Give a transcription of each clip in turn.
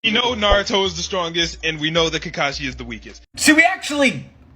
We know Naruto is the strongest, and we know that Kakashi is the weakest. See,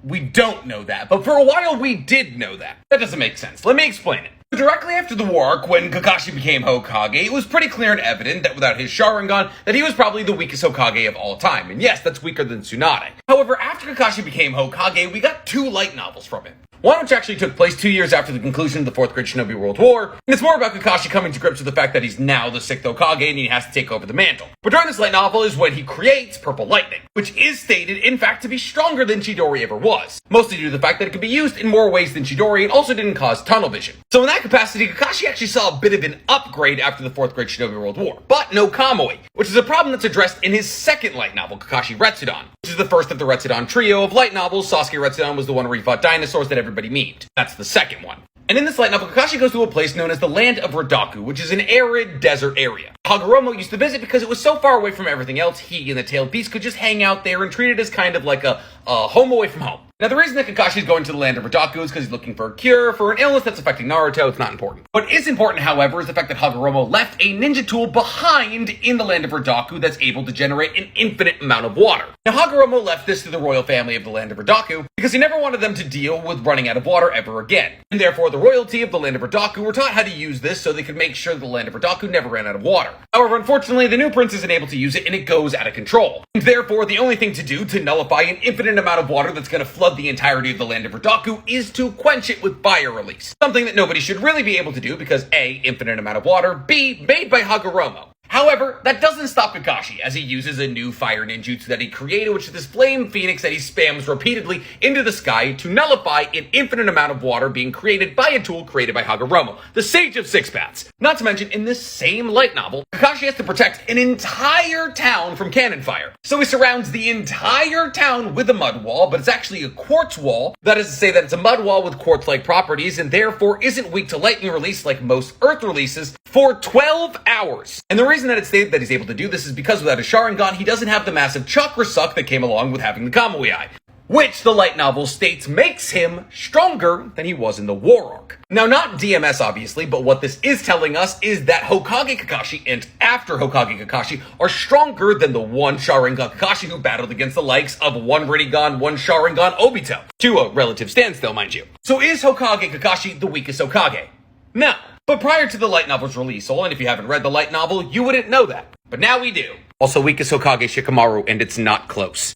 we don't know that, but for a while we did know that. That doesn't make sense. Let me explain it. Directly after the war arc, when Kakashi became Hokage, it was pretty clear and evident that without his Sharingan, that he was probably the weakest Hokage of all time. And yes, that's weaker than Tsunade. However, after Kakashi became Hokage, we got two light novels from him. One which actually took place 2 years after the conclusion of the Fourth Great Shinobi World War, and it's more about Kakashi coming to grips with the fact that he's now the 6th Hokage and he has to take over the mantle. But during this light novel is when he creates Purple Lightning, which is stated, in fact, to be stronger than Chidori ever was. Mostly due to the fact that it could be used in more ways than Chidori and also didn't cause tunnel vision. So in that capacity, Kakashi actually saw a bit of an upgrade after the Fourth Great Shinobi World War, but no Kamui, which is a problem that's addressed in his second light novel, Kakashi Retsudan, which is the first of the Retsudan trio of light novels. Sasuke Retsudan was the one where he fought dinosaurs that everybody memed. That's the second one. And in this light novel, Kakashi goes to a place known as the Land of Redaku, which is an arid desert area. Hagoromo used to visit because it was so far away from everything else, he and the tailed beast could just hang out there and treat it as kind of like a home away from home. Now, the reason that Kakashi is going to the Land of Redaku is because he's looking for a cure for an illness that's affecting Naruto. It's not important. What is important, however, is the fact that Hagoromo left a ninja tool behind in the Land of Redaku that's able to generate an infinite amount of water. Now, Hagoromo left this to the royal family of the Land of Redaku because he never wanted them to deal with running out of water ever again. And therefore, the royalty of the Land of Redaku were taught how to use this so they could make sure the Land of Redaku never ran out of water. However, unfortunately, the new prince isn't able to use it and it goes out of control. And therefore, the only thing to do to nullify an infinite amount of water that's going to flood the entirety of the Land of Redaku is to quench it with fire release. Something that nobody should really be able to do because A, infinite amount of water, B, made by Hagoromo. However, that doesn't stop Kakashi, as he uses a new fire ninjutsu that he created, which is this flame phoenix that he spams repeatedly into the sky to nullify an infinite amount of water being created by a tool created by Hagoromo, the Sage of Six Paths. Not to mention, in this same light novel, Kakashi has to protect an entire town from cannon fire. So he surrounds the entire town with a mud wall, but it's actually a quartz wall. That is to say that it's a mud wall with quartz-like properties and therefore isn't weak to lightning release like most earth releases for 12 hours. And the reason that it's stated that he's able to do this is because without a Sharingan, he doesn't have the massive chakra suck that came along with having the Kamui Eye, which the light novel states makes him stronger than he was in the war arc. Now, not DMS obviously, but what this is telling us is that Hokage Kakashi and after Hokage Kakashi are stronger than the one Sharingan Kakashi who battled against the likes of one Rinnegan, one Sharingan Obito, to a relative standstill, mind you. So is Hokage Kakashi the weakest Hokage? No. But prior to the light novel's release, and if you haven't read the light novel, you wouldn't know that. But now we do. Also, weakest Hokage Shikamaru, and it's not close.